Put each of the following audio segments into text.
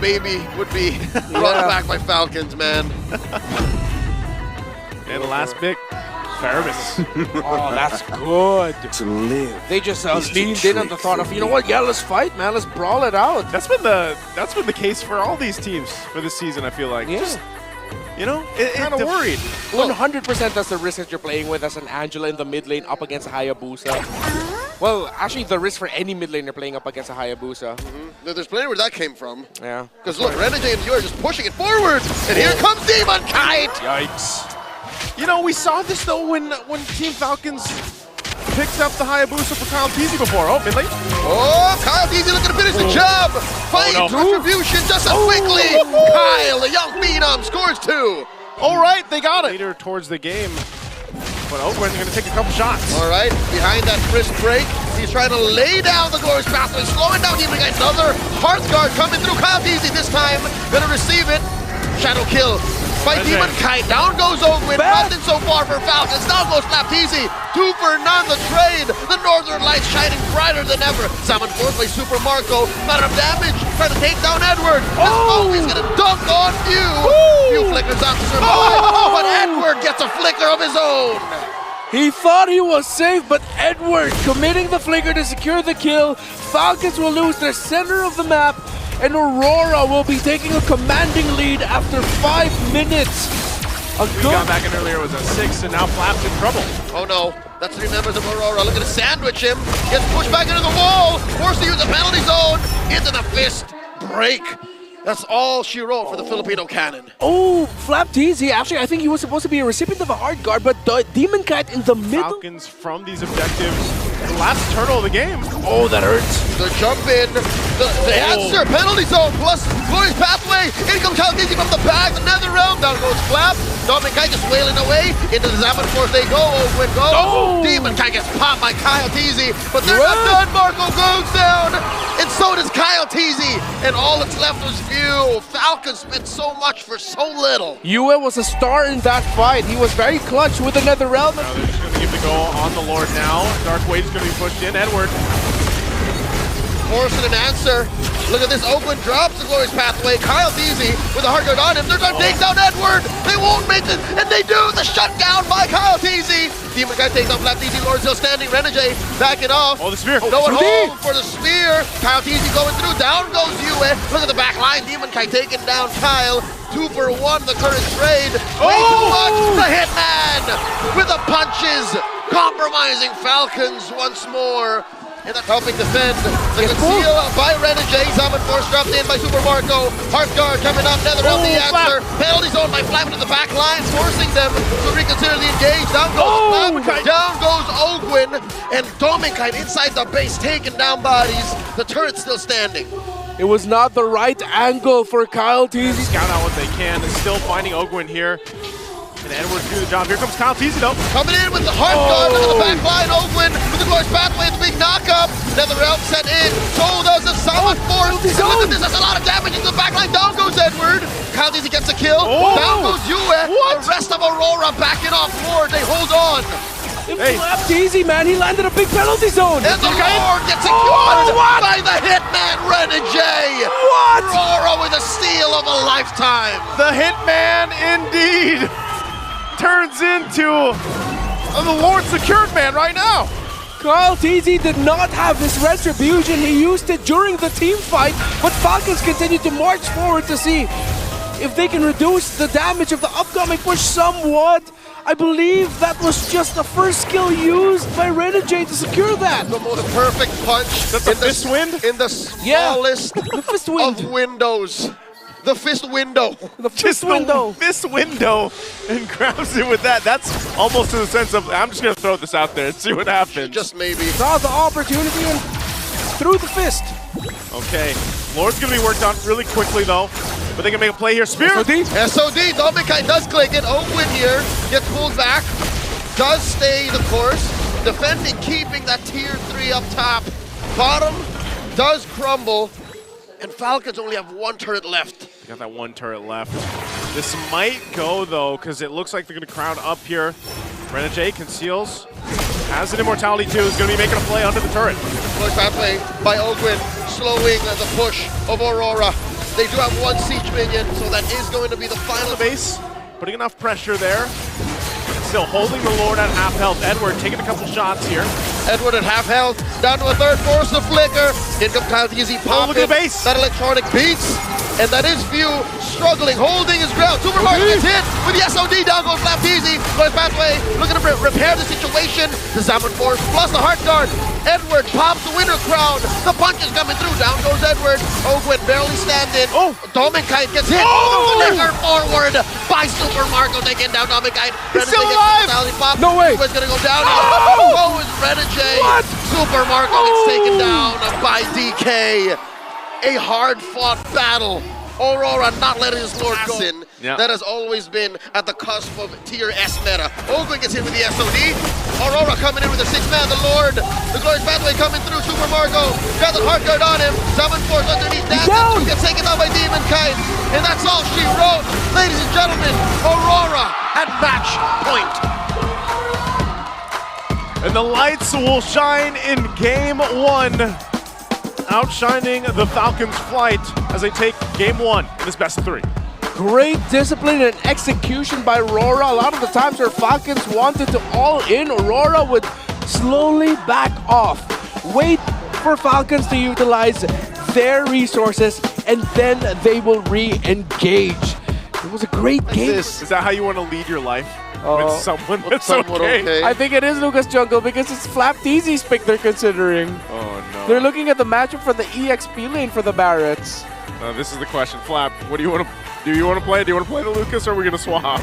baby would be brought back by Falcons, man. And the last pick, Ferris. Oh, that's good. To live. They just leaned in on the thought of, you know what? Yeah, let's fight, man. Let's brawl it out. That's been the case for all these teams for this season. I feel like. Yeah. Just, you know, kind of worried. 100% that's the risk that you're playing with as an Angela in the mid lane up against a Hayabusa. Well, actually, the risk for any mid lane you're playing up against a Hayabusa. There's plenty where that came from. Yeah. Because look, Renegade and you are just pushing it forward, and here comes Demon Kite. Yikes. You know, we saw this though when Team Falcons picked up the Hayabusa for Kyle Teasy before. Oh, mid lane. Oh, Kyle Teasy looking to finish the job. Fight, no. retribution just as quickly. Kyle, the young phenom, scores 2. All right, they got it. Later towards the game. But Ogren's going to take a couple shots. All right, behind that wrist break, he's trying to lay down the glorious pathway, slowing down Demon Kite. Another Hearthguard coming through. Kyle Teasy this time, going to receive it. Shadow kill by Demon Kite. Down goes Ogwen. Nothing so far for Falcons. Down goes Flapteasy. 2 for none. The trade. The Northern Lights shining brighter than ever. Summoned forth by Super Marco. Not enough damage. Trying to take down Edward. He's going to dunk on Few. Few flickers out to survive. But Edward gets a flicker of his own. He thought he was safe, but Edward committing the flicker to secure the kill. Falcons will lose their center of the map, and Aurora will be taking a commanding lead after 5 minutes. We got back in earlier, it was a 6, and now Flap's in trouble. Oh no, that's 3 members of Aurora looking to sandwich him. Gets pushed back into the wall, forced to use the penalty zone, into the fist break. That's all she wrote for the Filipino cannon. Oh, Flapteasy. Actually, I think he was supposed to be a recipient of a hard guard, but the Demon Kite in the middle. Falcons from these objectives. The last turtle of the game. Oh, that hurts. The jump in, the answer, penalty zone plus glorious pathway. In comes Kyle Teasy from the back, the nether realm. Down goes Flap. Demon Kite just wailing away. Into the Zaman Force they go. Ogwen goes. Oh. Demon Kite gets popped by Kyle Teasy. But they're not done. Marco goes down. And so does Kyle Teasy. And all that's left was Few. Falcons spent so much for so little. Yue was a star in that fight. He was very clutch with the nether realm. Now they're just going to give the go on the Lord now. Dark Wade is going to be pushed in. Edward. Forcing an answer. Look at this. Oakland drops the glorious pathway. Kyle Teasy with a hard guard on him. They're going to take down Edward. They won't make it. And they do. The shutdown by Kyle Teasy. Demon Guy takes down Flap Teasy. Lord still standing. Renegade backing off. Oh, the spear. Going home for the spear. Kyle Teasy going through. Down goes Yue. Look at the back line. Demon Guy taking down Kyle. 2 for 1. The current trade. Way too much. The Hitman with the punches. Compromising Falcons once more. And that's helping defend. The conceal by Renegade. Zaman Force dropped in by Super Marco. Hearthguard coming up. Nether Realm the answer. Penalty zone by Flap into the back line, forcing them to reconsider the engage. Down goes Flap. Down goes Ogwen. And Dominkite inside the base, taking down bodies. The turret's still standing. It was not the right angle for Kyle Teasy. Scout out what they can. They're still finding Ogwen here. And Edward do the job. Here comes Kyle Teasy though. Coming in with the hard guard into the back line. Ogwen with the glorious pathway. It's a big knockup. Nether Realm set in. So does the Summon Force. And look at this. That's a lot of damage into the back line. Down goes Edward. Kyle Teasy gets a kill. Down goes Yue. The rest of Aurora backing off Lord. They hold on. Flapteasy, man. He landed a big penalty zone. And the Lord gets secured by the Hitman Renegade. What? Aurora with a steal of a lifetime. The Hitman indeed turns into the Lord Secured Man right now. Kyle Teasy did not have his retribution. He used it during the team fight, but Falcons continue to march forward to see if they can reduce the damage of the upcoming push somewhat. I believe that was just the first skill used by Renegade to secure that. The most perfect punch. That's the fist wind? In the smallest the fist wind. of windows. The fist window. The fist window. Fist window. And grabs it with that. That's almost in the sense of, I'm just going to throw this out there and see what happens. Just maybe. Saw the opportunity and threw the fist. Okay. Lord's going to be worked on really quickly though. But they can make a play here. Spear! SOD. Dominkite does click it. Ogwen here gets pulled back. Does stay the course. Defending, keeping that tier 3 up top. Bottom does crumble. And Falcons only have 1 turret left. They got that 1 turret left. This might go though, because it looks like they're going to crowd up here. Renegade conceals. Has an immortality too. Is going to be making a play under the turret. Pathway by Ogwen, slowing the push of Aurora. They do have one siege minion, so that is going to be the final base, putting enough pressure there. Still holding the Lord at half health. Edward taking a couple shots here. Edward at half health, down to a third, force the flicker. In comes Easy popping. Look at the base. That electronic beats, and that is View struggling, holding his ground. Super Mario gets hit with the SOD, down goes Easy. Goes pathway, looking to repair the situation. The Salmon Force plus the Heart Guard. Edward pops the winner crown. The punch is coming through, down goes Edward. Ogwin barely standing. Dominkite gets hit. Flicker forward by Super Marco, taking down Dominkite. He's still alive! No way! He's gonna go down. Oh, it's Renegade. What? Super Marco gets taken down by DK. A hard-fought battle. Aurora not letting his Lord go. That has always been at the cusp of tier S meta. Ogwin gets hit with the SOD. Aurora coming in with the 6-man, the Lord. The Glorious Pathway coming through. Super Marco got the Heart Guard on him. Salmon Force underneath that. Gets taken down by Demon Kite. And that's all she wrote. Ladies and gentlemen, Aurora at match point. And the lights will shine in game 1, outshining the Falcons' flight as they take game 1 in this best of 3. Great discipline and execution by Aurora. A lot of the times where Falcons wanted to all in, Aurora would slowly back off. Wait for Falcons to utilize their resources, and then they will re-engage. It was a great game. Is that how you want to lead your life? With someone that's okay? I think it is Lucas Jungle because it's FLPH pick they're considering. Oh no. They're looking at the matchup for the EXP lane for the Barretts. This is the question. Flap, what do you want to do? You want to play? Do you want to play the Lucas, or are we going to swap?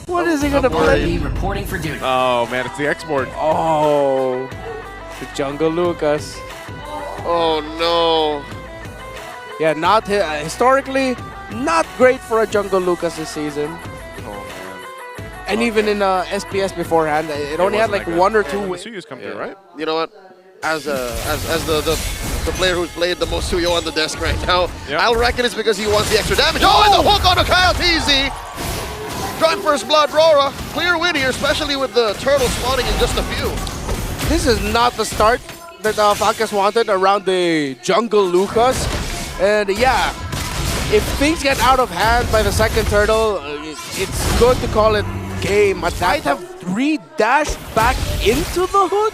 What is he going to play? Reporting for duty. Oh man, it's the export. Oh, the Jungle Lucas. Oh no. Yeah, not historically, not great for a Jungle Lucas this season. And even in SPS beforehand, it only had like 1 or 2 wins. Suyu's come through, right? You know what? As the player who's played the most Suyo on the desk right now, I'll reckon it's because he wants the extra damage. Oh, and the hook on a Kyle TZ! Drawing first blood, Rora. Clear win here, especially with the turtle spawning in just a few. This is not the start that Falcons wanted around the Jungle Lucas. And yeah, if things get out of hand by the second turtle, it's good to call it game. Might have re-dashed back into the hook?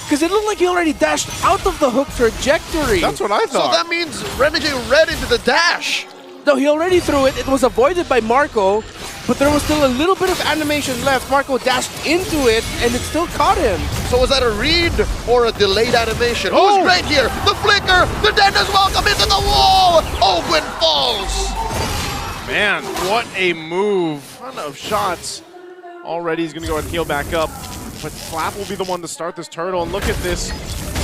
Because it looked like he already dashed out of the hook trajectory. That's what I thought. So that means Renegade read into the dash. No, he already threw it. It was avoided by Marco, but there was still a little bit of animation left. Marco dashed into it, and it still caught him. So was that a read or a delayed animation? Who's great here? The flicker! The Dender's welcome into the wall! Ogwin falls! Man, what a move. Ton of shots. Already he's going to go and heal back up. But Flap will be the one to start this turtle. And look at this.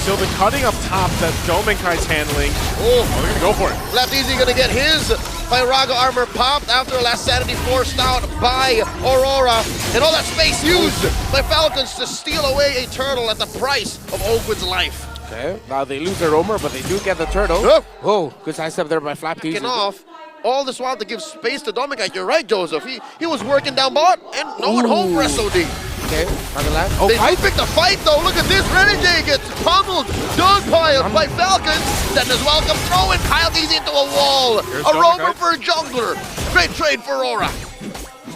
So the cutting up top that Dominkai's handling. Oh, they're going to go for it. FLPH going to get his Pyraga armor popped after Last Sanity forced out by Aurora. And all that space used by Falcons to steal away a turtle at the price of Ogwin's life. Okay, now they lose their roamer, but they do get the turtle. Oh, good sidestep there by FLPH. Kicking off. All this while to give space to Dominkite. You're right, Joseph. He was working down bot and no one home for SOD. Okay, on the left. Oh, they picked a fight though. Look at this. Renegade gets pummeled, dogpiled by Falcons. Then as welcome throwing Kyle Easy into a wall. A roamer for a jungler. Great trade for Aurora.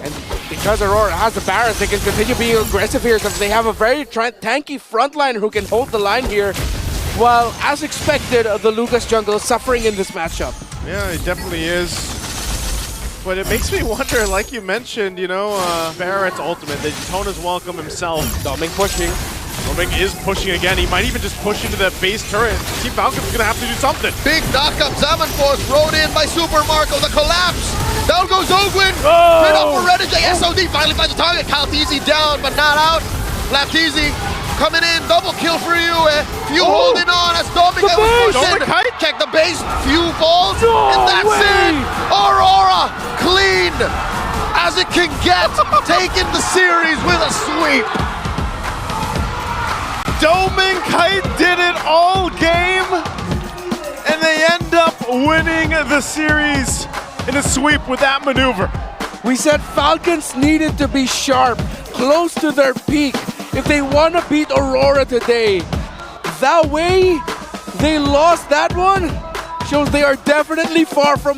And because Aurora has the Barretts, they can continue being aggressive here since they have a very tanky frontliner who can hold the line here. While, as expected, the Lucas jungle is suffering in this matchup. Yeah, it definitely is. But it makes me wonder, like you mentioned, you know, Barrett's ultimate, that Tona's welcome himself. Doming pushing. Doming is pushing again. He might even just push into that base turret. Team Falcon's going to have to do something. Big knockup. Salmon Force rode in by Super Marco. The collapse. Down goes Ogwin. Right up for Renegade. SOD finally finds the target. Kyle TZ down, but not out. FLPH coming in. Double kill for you. Few holding on as Dominkite was pushing. Check the base. Few falls. And that's it. Aurora clean as it can get. Taking the series with a sweep. Dominkite did it all game, and they end up winning the series in a sweep with that maneuver. We said Falcons needed to be sharp, close to their peak, if they want to beat Aurora today. That way, they lost that one. shows they are definitely far from that.